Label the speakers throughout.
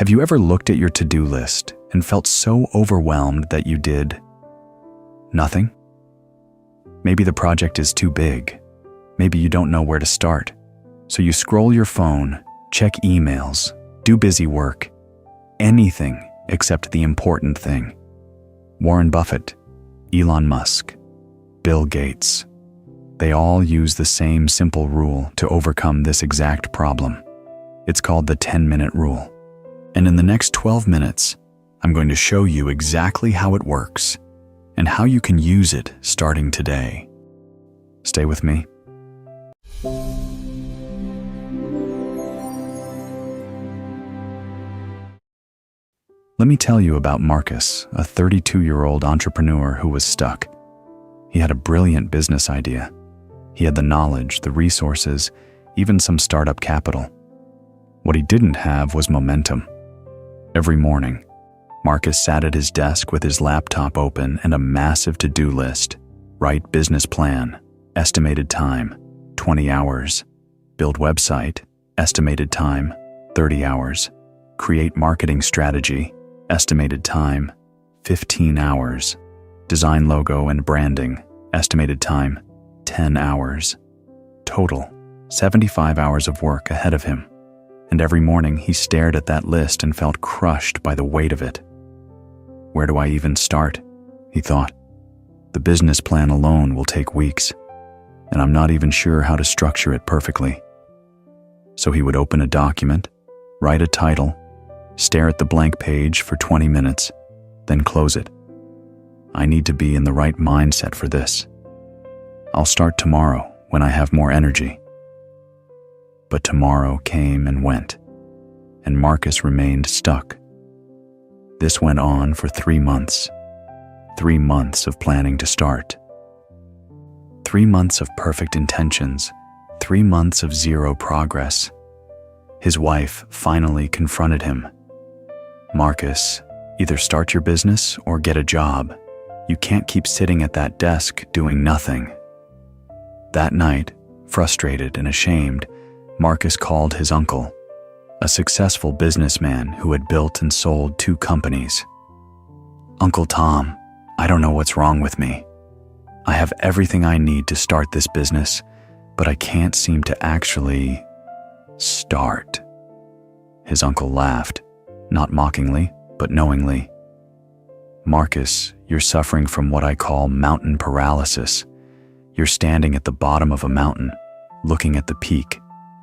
Speaker 1: Have you ever looked at your to-do list and felt so overwhelmed that you did nothing? Maybe the project is too big. Maybe you don't know where to start. So you scroll your phone, check emails, do busy work, anything except the important thing. Warren Buffett, Elon Musk, Bill Gates, they all use the same simple rule to overcome this exact problem. It's called the 10-minute rule. And in the next 12 minutes, I'm going to show you exactly how it works and how you can use it starting today. Stay with me. Let me tell you about Marcus, a 32-year-old entrepreneur who was stuck. He had a brilliant business idea. He had the knowledge, the resources, even some startup capital. What he didn't have was momentum. Every morning, Marcus sat at his desk with his laptop open and a massive to-do list. Write business plan, estimated time, 20 hours. Build website, estimated time, 30 hours. Create marketing strategy, estimated time, 15 hours. Design logo and branding, estimated time, 10 hours. Total, 75 hours of work ahead of him. And every morning he stared at that list and felt crushed by the weight of it. Where do I even start? He thought. The business plan alone will take weeks, and I'm not even sure how to structure it perfectly. So he would open a document, write a title, stare at the blank page for 20 minutes, then close it. I need to be in the right mindset for this. I'll start tomorrow when I have more energy. But tomorrow came and went, and Marcus remained stuck. This went on for 3 months. 3 months of planning to start. 3 months of perfect intentions. 3 months of zero progress. His wife finally confronted him. Marcus, either start your business or get a job. You can't keep sitting at that desk doing nothing. That night, frustrated and ashamed, Marcus called his uncle, a successful businessman who had built and sold 2 companies. Uncle Tom, I don't know what's wrong with me. I have everything I need to start this business, but I can't seem to actually start. His uncle laughed, not mockingly, but knowingly. Marcus, you're suffering from what I call mountain paralysis. You're standing at the bottom of a mountain, looking at the peak,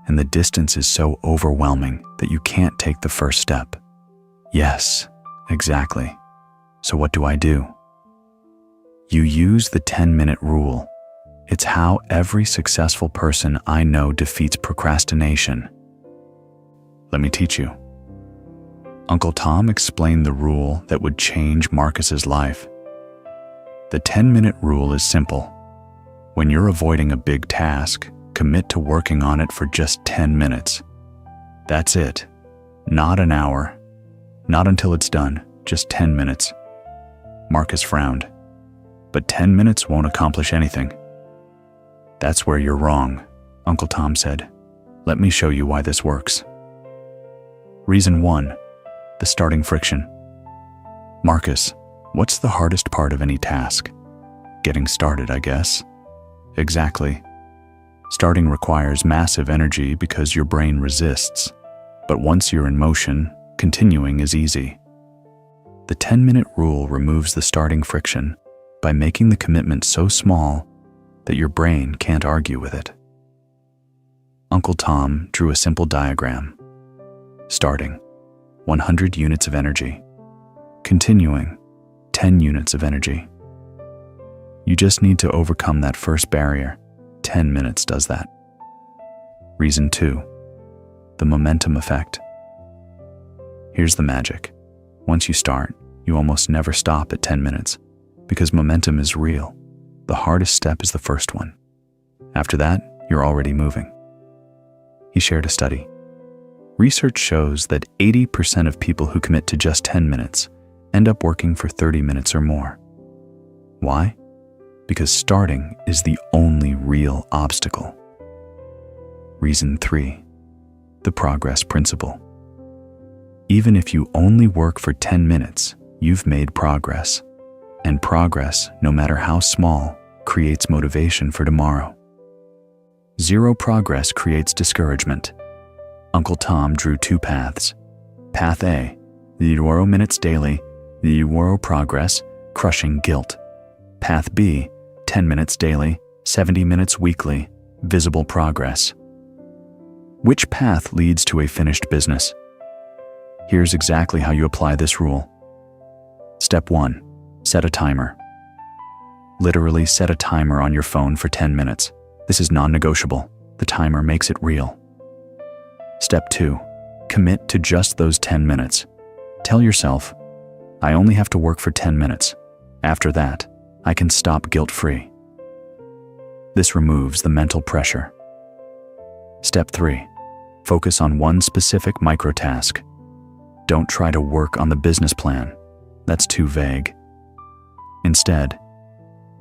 Speaker 1: and the distance is so overwhelming that you can't take the first step. Yes, exactly. So what do? You use the 10-minute rule. It's how every successful person I know defeats procrastination. Let me teach you. Uncle Tom explained the rule that would change Marcus's life. The 10-minute rule is simple. When you're avoiding a big task, commit to working on it for just 10 minutes. That's it. Not an hour. Not until it's done. Just 10 minutes. Marcus frowned. But 10 minutes won't accomplish anything. That's where you're wrong, Uncle Tom said. Let me show you why this works. Reason 1, the starting friction. Marcus, what's the hardest part of any task? Getting started, I guess. Exactly. Starting requires massive energy because your brain resists. But once you're in motion, continuing is easy. The 10-minute rule removes the starting friction by making the commitment so small that your brain can't argue with it. Uncle Tom drew a simple diagram. Starting, 100 units of energy. Continuing, 10 units of energy. You just need to overcome that first barrier. 10 minutes does that. Reason 2, the momentum effect. Here's the magic. Once you start, you almost never stop at 10 minutes because momentum is real. The hardest step is the first one. After that, you're already moving. He shared a study. Research shows that 80% of people who commit to just 10 minutes end up working for 30 minutes or more. Why? Because starting is the only real obstacle. Reason 3, the progress principle. Even if you only work for 10 minutes, you've made progress. And progress, no matter how small, creates motivation for tomorrow. Zero progress creates discouragement. Uncle Tom drew two paths. Path A, the 0 minutes daily, the 0 progress, crushing guilt. Path B, 10 minutes daily, 70 minutes weekly, visible progress. Which path leads to a finished business? Here's exactly how you apply this rule. Step 1. Set a timer. Literally set a timer on your phone for 10 minutes. This is non-negotiable. The timer makes it real. Step 2. Commit to just those 10 minutes. Tell yourself, I only have to work for 10 minutes. After that, I can stop guilt-free. This removes the mental pressure. Step 3. Focus on one specific micro-task. Don't try to work on the business plan. That's too vague. Instead,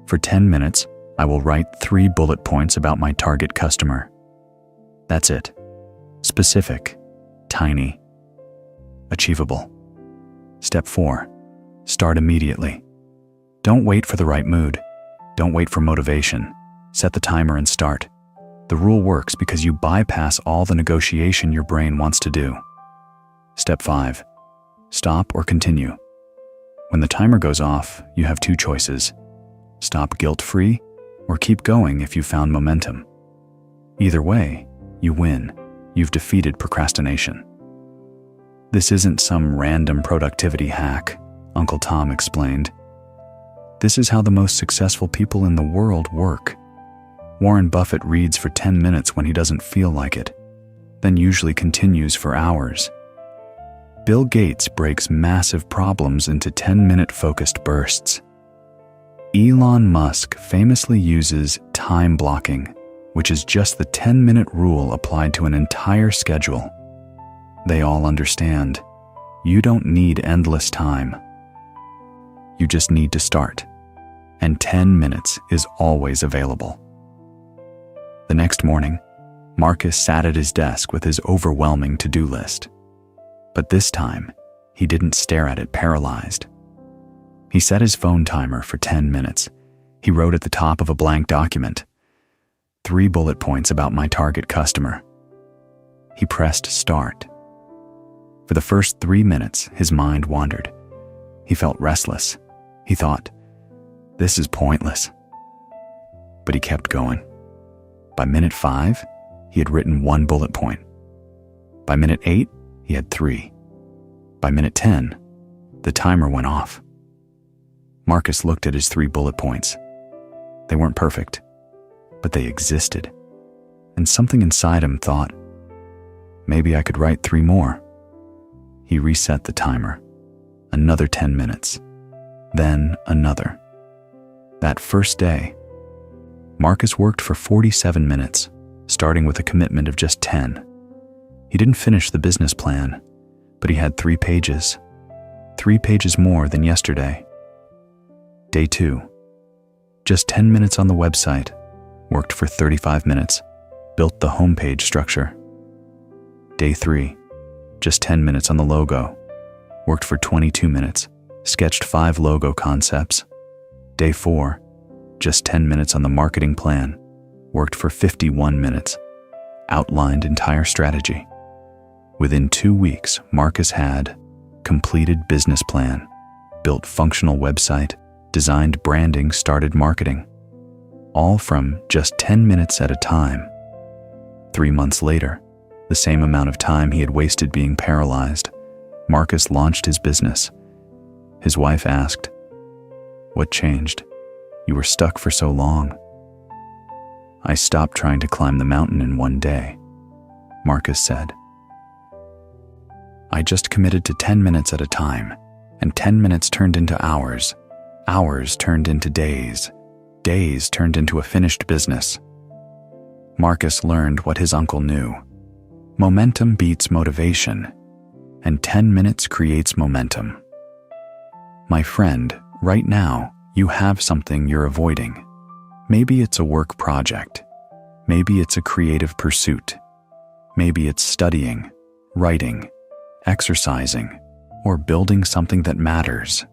Speaker 1: for 10 minutes, I will write 3 bullet points about my target customer. That's it. Specific, tiny, achievable. Step 4. Start immediately. Don't wait for the right mood. Don't wait for motivation. Set the timer and start. The rule works because you bypass all the negotiation your brain wants to do. Step 5. Stop or continue. When the timer goes off, you have 2 choices. Stop guilt-free or keep going if you found momentum. Either way, you win. You've defeated procrastination. This isn't some random productivity hack, Uncle Tom explained. This is how the most successful people in the world work. Warren Buffett reads for 10 minutes when he doesn't feel like it, then usually continues for hours. Bill Gates breaks massive problems into 10-minute focused bursts. Elon Musk famously uses time blocking, which is just the 10-minute rule applied to an entire schedule. They all understand. You don't need endless time. You just need to start. And 10 minutes is always available. The next morning, Marcus sat at his desk with his overwhelming to-do list. But this time, he didn't stare at it paralyzed. He set his phone timer for 10 minutes. He wrote at the top of a blank document, 3 bullet points about my target customer. He pressed start. For the first 3 minutes, his mind wandered. He felt restless. He thought, this is pointless. But he kept going. By minute 5, he had written 1 bullet point. By minute 8, he had 3. By minute 10, the timer went off. Marcus looked at his 3 bullet points. They weren't perfect, but they existed. And something inside him thought, maybe I could write 3 more. He reset the timer. Another 10 minutes. Then another. That first day, Marcus worked for 47 minutes, starting with a commitment of just 10. He didn't finish the business plan, but he had 3 pages. 3 pages more than yesterday. Day 2. Just 10 minutes on the website. Worked for 35 minutes. Built the homepage structure. Day 3. Just 10 minutes on the logo. Worked for 22 minutes. Sketched 5 logo concepts. Day 4. Just 10 minutes on the marketing plan. Worked for 51 minutes. Outlined entire strategy. Within 2 weeks, Marcus had completed business plan, built functional website, designed branding, started marketing. All from just 10 minutes at a time. 3 months later, the same amount of time he had wasted being paralyzed, Marcus launched his business. His wife asked, "What changed? You were stuck for so long." "I stopped trying to climb the mountain in one day," Marcus said. "I just committed to 10 minutes at a time, and 10 minutes turned into hours. Hours turned into days. Days turned into a finished business." Marcus learned what his uncle knew. Momentum beats motivation, and 10 minutes creates momentum. My friend, right now, you have something you're avoiding. Maybe it's a work project. Maybe it's a creative pursuit. Maybe it's studying, writing, exercising, or building something that matters.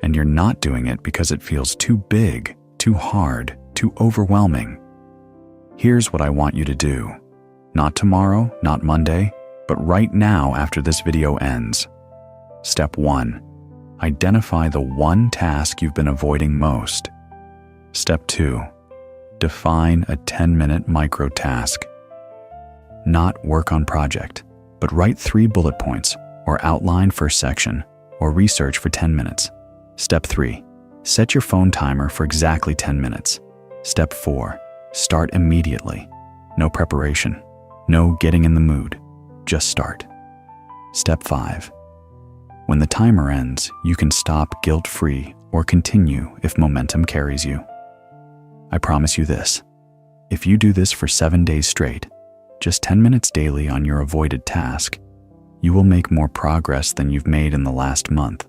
Speaker 1: And you're not doing it because it feels too big, too hard, too overwhelming. Here's what I want you to do. Not tomorrow, not Monday, but right now after this video ends. Step 1. Identify the one task you've been avoiding most. Step 2. Define a 10-minute micro task. Not work on project, but write 3 bullet points or outline first section or research for 10 minutes. Step 3. Set your phone timer for exactly 10 minutes. Step 4. Start immediately. No preparation. No getting in the mood. Just start. Step 5. When the timer ends, you can stop guilt-free or continue if momentum carries you. I promise you this. If you do this for 7 days straight, just 10 minutes daily on your avoided task, you will make more progress than you've made in the last month.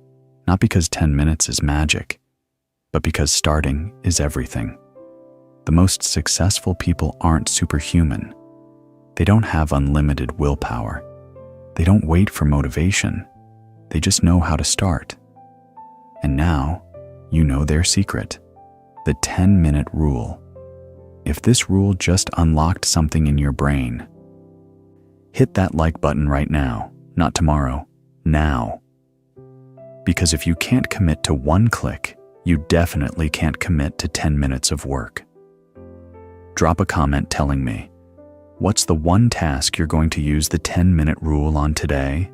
Speaker 1: Not because 10 minutes is magic, but because starting is everything. The most successful people aren't superhuman. They don't have unlimited willpower. They don't wait for motivation. They just know how to start. And now, you know their secret. The 10-minute rule. If this rule just unlocked something in your brain, hit that like button right now, not tomorrow, now. Because if you can't commit to 1 click, you definitely can't commit to 10 minutes of work. Drop a comment telling me, what's the one task you're going to use the 10-minute rule on today?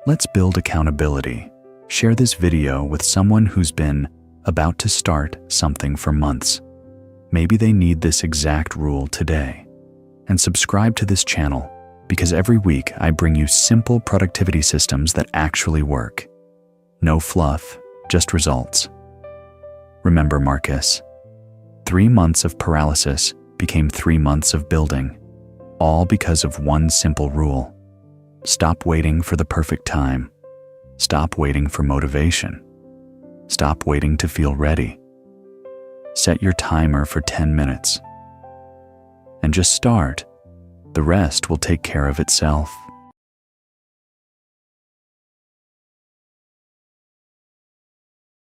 Speaker 1: Let's build accountability. Share this video with someone who's been about to start something for months. Maybe they need this exact rule today. And subscribe to this channel because every week I bring you simple productivity systems that actually work. No fluff, just results. Remember Marcus, 3 months of paralysis became 3 months of building, all because of one simple rule. Stop waiting for the perfect time. Stop waiting for motivation. Stop waiting to feel ready. Set your timer for 10 minutes. And just start. The rest will take care of itself.